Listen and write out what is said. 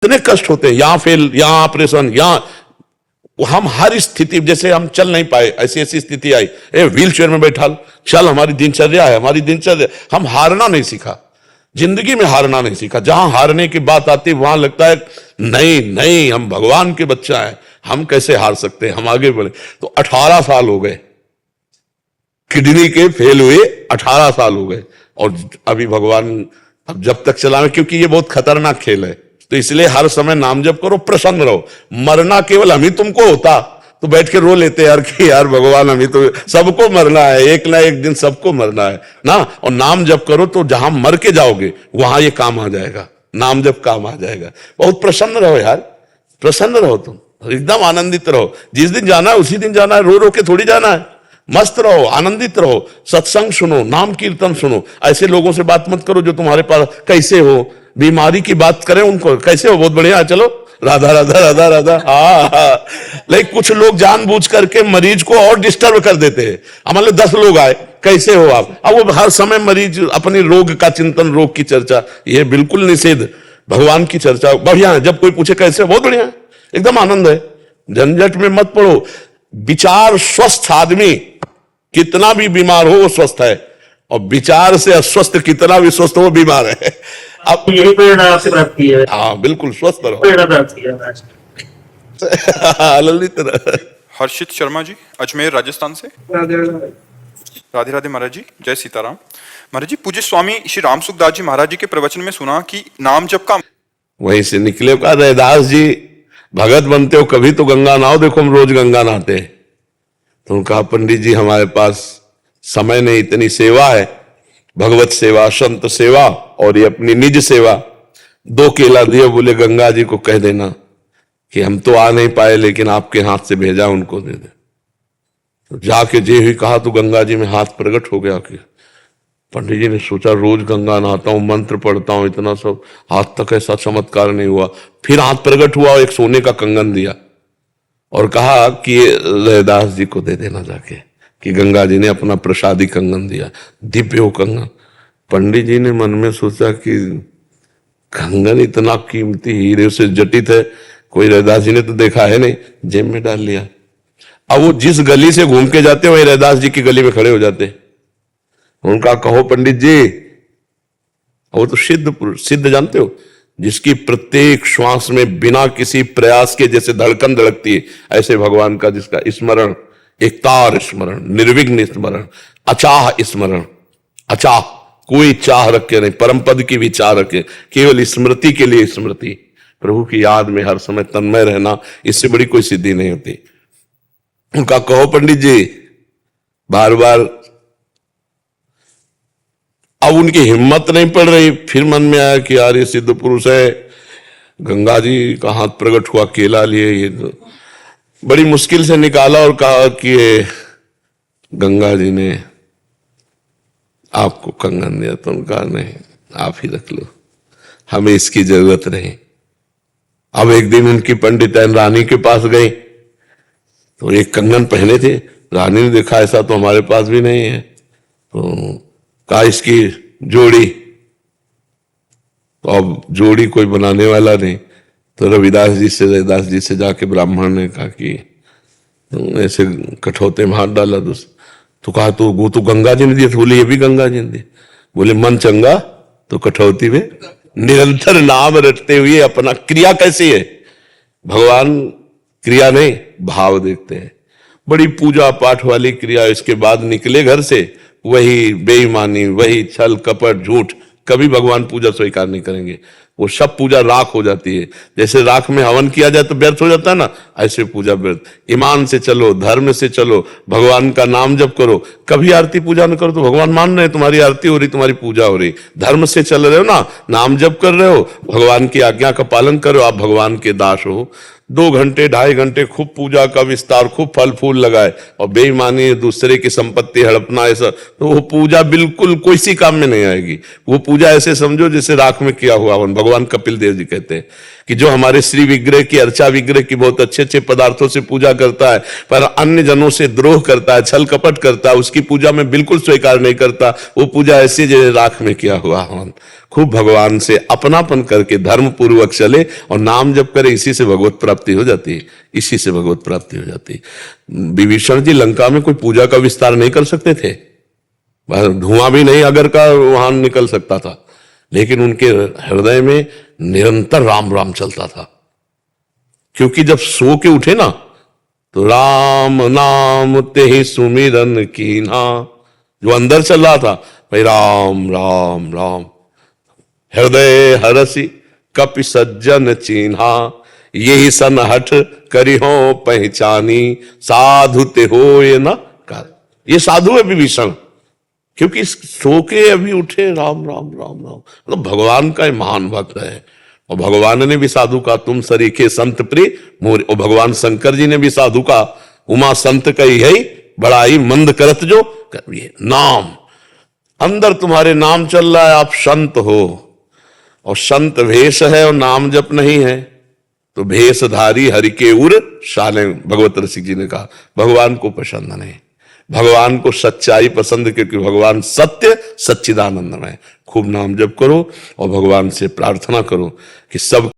इतने कष्ट होते हैं, यहां फेल, यहां ऑपरेशन, यहां हम हर स्थिति, जैसे हम चल नहीं पाए, ऐसी ऐसी स्थिति आई, व्हील चेयर में बैठा चल, हमारी दिनचर्या है, हमारी दिनचर्या। हम हारना नहीं सीखा, जिंदगी में हारना नहीं सीखा। जहां हारने की बात आती वहां लगता है नहीं नहीं, हम भगवान के बच्चा हैं, हम कैसे हार सकते हैं, हम आगे बढ़े। तो 18 साल हो गए, किडनी के फेल हुए 18 साल हो गए, और अभी भगवान अब जब तक चलावे, क्योंकि ये बहुत खतरनाक खेल है, तो इसलिए हर समय नाम जप करो, प्रसन्न रहो। मरना केवल हम ही तुमको होता तो बैठ के रो लेते यार कि यार भगवान, हम ही तो, सबको मरना है, एक ना एक दिन सबको मरना है ना। और नाम जप करो तो जहां मर के जाओगे वहां ये काम आ जाएगा, नाम जप काम आ जाएगा। बहुत प्रसन्न रहो यार, प्रसन्न रहो, तुम एकदम आनंदित रहो। जिस दिन जाना है उसी दिन जाना है, रो रो के थोड़ी जाना है। मस्त रहो, आनंदित रहो, सत्संग सुनो, नाम कीर्तन सुनो। ऐसे लोगों से बात मत करो जो तुम्हारे पास कैसे हो, बीमारी की बात करें उनको, कैसे हो, बहुत बढ़िया, चलो राधा राधा राधा राधा, हाँ। लेकिन कुछ लोग जानबूझ करके मरीज को और डिस्टर्ब कर देते हैं। हमारे 10 लोग आए, कैसे हो आप, अब वो हर समय मरीज अपनी रोग का चिंतन, रोग की चर्चा, ये बिल्कुल निषेध। भगवान की चर्चा बढ़िया है, जब कोई पूछे कैसे, बहुत बढ़िया है, एकदम आनंद है, झंझट में मत पड़ो। विचार स्वस्थ आदमी कितना भी बीमार हो वो स्वस्थ है, और विचार से अस्वस्थ कितना भी स्वस्थ हो वो बीमार है। आप यही प्रेरणा आपसे प्राप्त की है? हाँ बिल्कुल, स्वस्थ रहो, प्रेरणा प्राप्त की है। ललित रहो। हर्षित शर्मा जी, अजमेर राजस्थान से। राधे राधे महाराज जी, जय सीताराम। महाराज जी, पूज्य स्वामी श्री राम सुखदास जी महाराज जी के प्रवचन में सुना कि नाम जप का, वहीं से निकले का रैदास जी, भगत बनते हो कभी तो गंगा नहाओ, देखो हम रोज गंगा नहाते हैं। तो उनका पंडित जी हमारे पास समय नहीं, इतनी सेवा है, भगवत सेवा, संत सेवा और ये अपनी निज सेवा, 2 केला दिए, बोले गंगा जी को कह देना कि हम तो आ नहीं पाए लेकिन आपके हाथ से भेजा, उनको दे दे। तो जाके जे ही कहा तो गंगा जी में हाथ प्रकट हो गया। कि पंडित जी ने सोचा रोज गंगा नहाता हूं, मंत्र पढ़ता हूं, इतना सब, हाथ तक ऐसा चमत्कार नहीं हुआ। फिर हाथ प्रकट हुआ और एक सोने का कंगन दिया और कहा कि रैदास जी को दे देना जाके, कि गंगा जी ने अपना प्रसादी कंगन दिया, दिव्य हो कंगन। पंडित जी ने मन में सोचा कि कंगन इतना कीमती हीरे से जटित है, कोई रैदास जी ने तो देखा है नहीं, जेब में डाल लिया। अब वो जिस गली से घूम के जाते वही रैदास जी की गली में खड़े हो जाते। उनका कहो पंडित जी, वो तो सिद्ध जानते हो, जिसकी प्रत्येक श्वास में बिना किसी प्रयास के जैसे धड़कन धड़कती है, ऐसे भगवान का जिसका स्मरण, एक तार स्मरण, निर्विघ्न स्मरण, अचाह स्मरण, अचाह, कोई चाह रखे नहीं, परम पद की भी चाह रखे, केवल स्मृति के लिए स्मृति, प्रभु की याद में हर समय तन्मय रहना, इससे बड़ी कोई सिद्धि नहीं होती। उनका कहो पंडित जी, बार बार। अब उनकी हिम्मत नहीं पड़ रही, फिर मन में आया कि यार ये सिद्ध पुरुष है, गंगा जी का हाथ प्रकट हुआ, केला लिए, ये तो बड़ी मुश्किल से निकाला और कहा कि गंगा जी ने आपको कंगन दिया। तो उनका नहीं, आप ही रख लो, हमें इसकी जरूरत नहीं। अब एक दिन उनकी पंडिताइन रानी के पास गई, तो एक कंगन पहने थे, रानी ने देखा ऐसा तो हमारे पास भी नहीं है, तो कहा इसकी जोड़ी, तो अब जोड़ी कोई बनाने वाला नहीं, तो रविदास जी से, रविदास जी से जाके ब्राह्मण ने कहा कि ऐसे कठौते में हाथ डाला, तो कहा तो वो तो गंगा जी ने दिया, बोले ये भी गंगा जी ने दिया। बोले मन चंगा तो कठौती में निरंतर नाम रटते हुए अपना, क्रिया कैसी है, भगवान क्रिया नहीं भाव देखते हैं, बड़ी पूजा पाठ वाली क्रिया। इसके बाद निकले घर से, वही बेईमानी, वही छल कपट झूठ, कभी भगवान पूजा स्वीकार नहीं करेंगे। वो सब पूजा राख हो जाती है, जैसे राख में हवन किया जाए तो व्यर्थ हो जाता है ना, ऐसे पूजा व्यर्थ। ईमान से चलो, धर्म से चलो, भगवान का नाम जप करो, कभी आरती पूजा न करो तो भगवान मान रहे हैं, तुम्हारी आरती हो रही, तुम्हारी पूजा हो रही। धर्म से चल रहे हो ना, नाम जप कर रहे हो, भगवान की आज्ञा का पालन करो, आप भगवान के दास हो। 2 घंटे 2.5 घंटे खूब पूजा का विस्तार, खूब फल फूल लगाए, और बेईमानी, दूसरे की संपत्ति हड़पना, ऐसा, तो वो पूजा बिल्कुल कोई सी काम में नहीं आएगी। वो पूजा ऐसे समझो जैसे राख में किया हुआ हवन। भगवान भगवान कपिल देव जी कहते हैं कि जो हमारे श्री विग्रह की, अर्चा विग्रह की बहुत अच्छे अच्छे पदार्थों से पूजा करता है पर अन्य जनों से द्रोह करता है, छल कपट करता है, उसकी पूजा में बिल्कुल स्वीकार नहीं करता, वो पूजा ऐसी जैसे राख में किया हुआ हवन। खूब भगवान से अपनापन करके धर्म पूर्वक चले और नाम जप करे, इसी से भगवत प्राप्ति हो जाती है, इसी से भगवत प्राप्ति हो जाती है। विभीषण जी लंका में कोई पूजा का विस्तार नहीं कर सकते थे, धुआं भी नहीं अगर का वहां निकल सकता था, लेकिन उनके हृदय में निरंतर राम राम चलता था। क्योंकि जब सो के उठे ना तो राम नाम ते ही सुमिरन कीन्हा, जो अंदर चल रहा था भाई राम राम राम। हृदय हरसी कपि सज्जन चीन्हा, यही सन हठ करी हो पहचानी, साधु ते हो ये ना कर। ये साधु है विभीषण, क्योंकि सो के अभी उठे राम राम राम राम, मतलब भगवान का महान भक्त है। और भगवान ने भी साधु का तुम सरीखे संत प्रिय मोर, और भगवान शंकर जी ने भी साधु का उमा संत कही है बड़ाई मंद करत जो करिए नाम। अंदर तुम्हारे नाम चल रहा है, आप संत हो, और संत भेष है और नाम जप नहीं है तो भेषधारी हरि के उर शाले, भगवत रसिक जी ने कहा। भगवान को पसंद नहीं, भगवान को सच्चाई पसंद, क्योंकि भगवान सत्य सच्चिदानंद में। खूब नाम जप करो और भगवान से प्रार्थना करो कि सब